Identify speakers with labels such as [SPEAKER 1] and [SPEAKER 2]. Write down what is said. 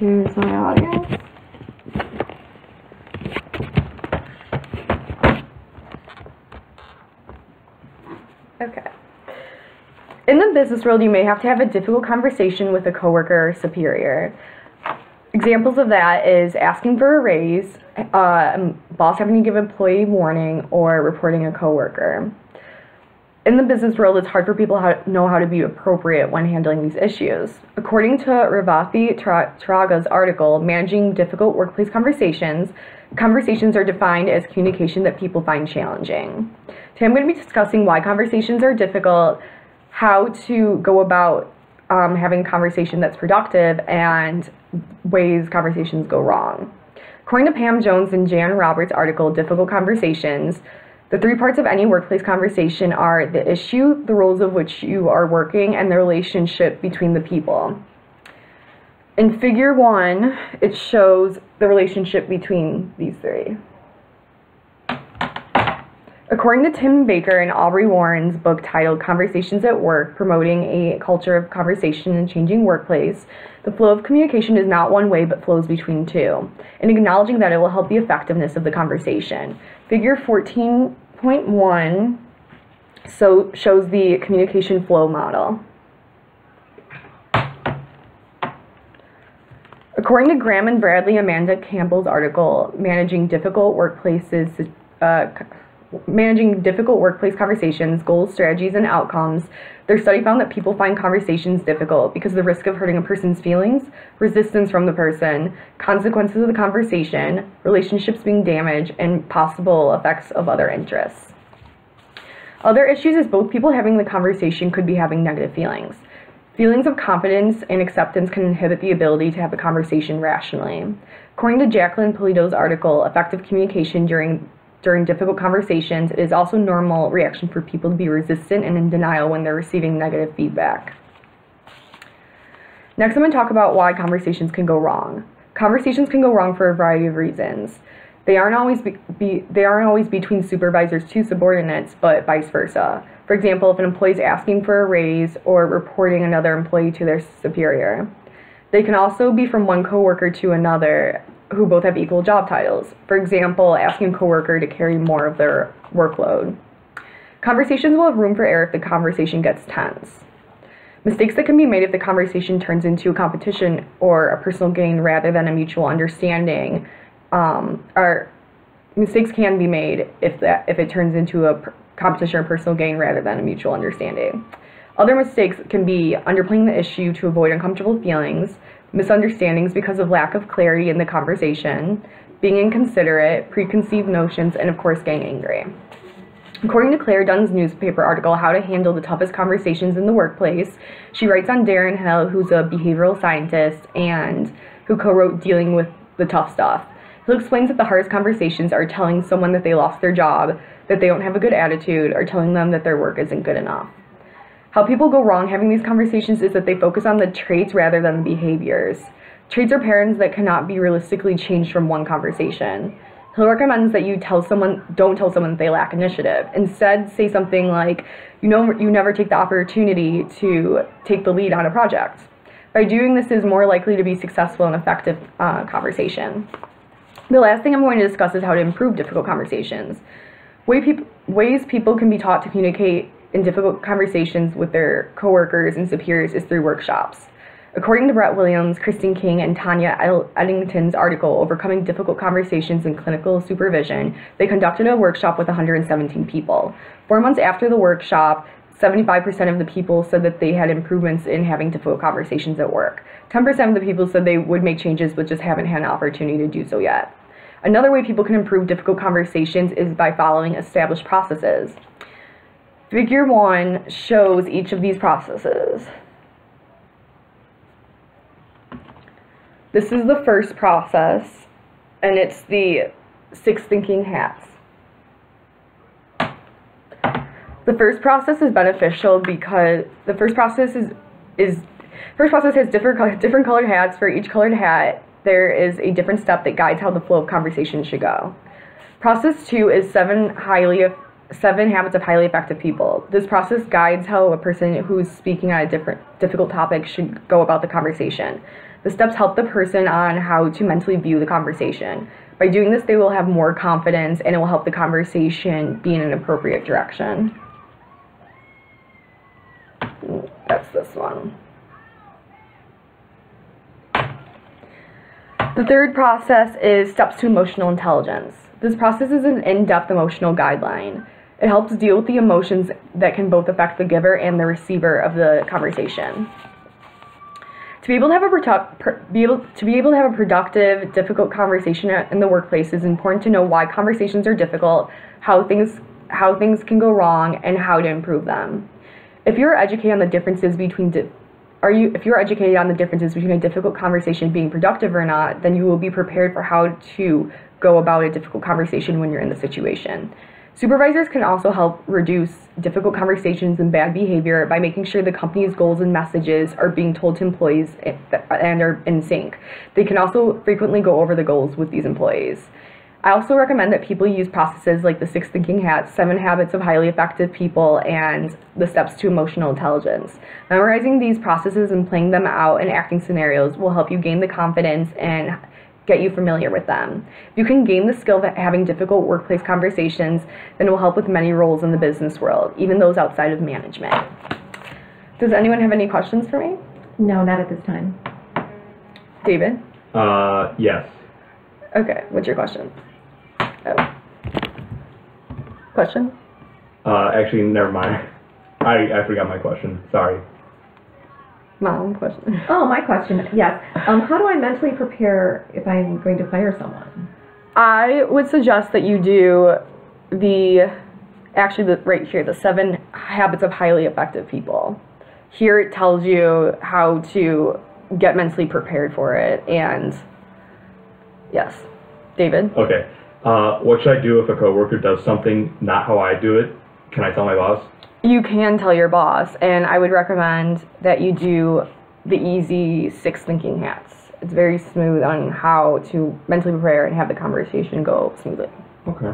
[SPEAKER 1] Here's my audience. Okay. In the business world, you may have to have a difficult conversation with a coworker or superior. Examples of that is asking for a raise, boss having to give employee warning, or reporting a coworker. In the business world, it's hard for people to know how to be appropriate when handling these issues. According to Revathi Traga's article, Managing Difficult Workplace Conversations, conversations are defined as communication that people find challenging. Today I'm going to be discussing why conversations are difficult, how to go about having a conversation that's productive, and ways conversations go wrong. According to Pam Jones and Jan Roberts' article, Difficult Conversations, the three parts of any workplace conversation are the issue, the roles of which you are working, and the relationship between the people. In Figure 1, it shows the relationship between these three. According to Tim Baker and Aubrey Warren's book titled Conversations at Work, Promoting a Culture of Conversation in a Changing Workplace, the flow of communication is not one way but flows between two, and acknowledging that it will help the effectiveness of the conversation. Figure 14.1 shows the communication flow model. According to Graham and Bradley, Amanda Campbell's article, Managing Difficult Workplace Conversations, Goals, Strategies, and Outcomes, their study found that people find conversations difficult because of the risk of hurting a person's feelings, resistance from the person, consequences of the conversation, relationships being damaged, and possible effects of other interests. Other issues is both people having the conversation could be having negative feelings. Feelings of confidence and acceptance can inhibit the ability to have a conversation rationally. According to Jacqueline Polito's article, Effective Communication During Difficult Conversations, it is also a normal reaction for people to be resistant and in denial when they're receiving negative feedback. Next, I'm going to talk about why conversations can go wrong. Conversations can go wrong for a variety of reasons. They aren't always between supervisors to subordinates, but vice versa. For example, if an employee is asking for a raise or reporting another employee to their superior. They can also be from one coworker to another who both have equal job titles. For example, asking a coworker to carry more of their workload. Conversations will have room for error if the conversation gets tense. Mistakes that can be made if the conversation turns into a competition or a personal gain rather than a mutual understanding. Mistakes can be made if it turns into a competition or personal gain rather than a mutual understanding. Other mistakes can be underplaying the issue to avoid uncomfortable feelings, misunderstandings because of lack of clarity in the conversation, being inconsiderate, preconceived notions, and of course getting angry. According to Claire Dunn's newspaper article, How to Handle the Toughest Conversations in the Workplace, she writes on Darren Hill, who's a behavioral scientist and who co-wrote Dealing with the Tough Stuff. Hill explains that the hardest conversations are telling someone that they lost their job, that they don't have a good attitude, or telling them that their work isn't good enough. How people go wrong having these conversations is that they focus on the traits rather than the behaviors. Traits are patterns that cannot be realistically changed from one conversation. Hill recommends that don't tell someone that they lack initiative. Instead, say something like, you never take the opportunity to take the lead on a project. By doing this, is more likely to be successful and effective conversation. The last thing I'm going to discuss is how to improve difficult conversations. Ways people can be taught to communicate in difficult conversations with their coworkers and superiors is through workshops. According to Brett Williams, Kristen King, and Tanya Eddington's article, Overcoming Difficult Conversations in Clinical Supervision, they conducted a workshop with 117 people. 4 months after the workshop, 75% of the people said that they had improvements in having difficult conversations at work. 10% of the people said they would make changes but just haven't had an opportunity to do so yet. Another way people can improve difficult conversations is by following established processes. Figure 1 shows each of these processes. This is the first process, and it's the 6 thinking hats. The first process is beneficial because the first process has different colored hats. For each colored hat, there is a different step that guides how the flow of conversation should go. Process 2 is 7 highly 7 Habits of Highly Effective People. This process guides how a person who's speaking on a difficult topic should go about the conversation. The steps help the person on how to mentally view the conversation. By doing this, they will have more confidence and it will help the conversation be in an appropriate direction. That's this one. The third process is Steps to Emotional Intelligence. This process is an in-depth emotional guideline. It helps deal with the emotions that can both affect the giver and the receiver of the conversation. To be able to have a productive, difficult conversation in the workplace, it's important to know why conversations are difficult, how things can go wrong, and how to improve them. If you're educated on the differences between a difficult conversation being productive or not, then you will be prepared for how to go about a difficult conversation when you're in the situation. Supervisors can also help reduce difficult conversations and bad behavior by making sure the company's goals and messages are being told to employees and are in sync. They can also frequently go over the goals with these employees. I also recommend that people use processes like the 6 Thinking Hats, 7 Habits of Highly Effective People, and the Steps to Emotional Intelligence. Memorizing these processes and playing them out in acting scenarios will help you gain the confidence and get you familiar with them. If you can gain the skill of having difficult workplace conversations, then it will help with many roles in the business world, even those outside of management. Does anyone have any questions for me?
[SPEAKER 2] No, not at this time.
[SPEAKER 1] David?
[SPEAKER 3] Yes.
[SPEAKER 1] Okay, what's your question? Oh. Question?
[SPEAKER 3] Actually, never mind. I forgot my question. Sorry.
[SPEAKER 1] Mom, question.
[SPEAKER 2] Oh, my question. Yes. How do I mentally prepare if I'm going to fire someone?
[SPEAKER 1] I would suggest that you do right here, the 7 Habits of Highly Effective People. Here it tells you how to get mentally prepared for it, and yes. David?
[SPEAKER 3] Okay. What should I do if a coworker does something not how I do it? Can I tell my boss?
[SPEAKER 1] You can tell your boss, and I would recommend that you do the easy 6 Thinking Hats. It's very smooth on how to mentally prepare and have the conversation go smoothly.
[SPEAKER 3] Okay.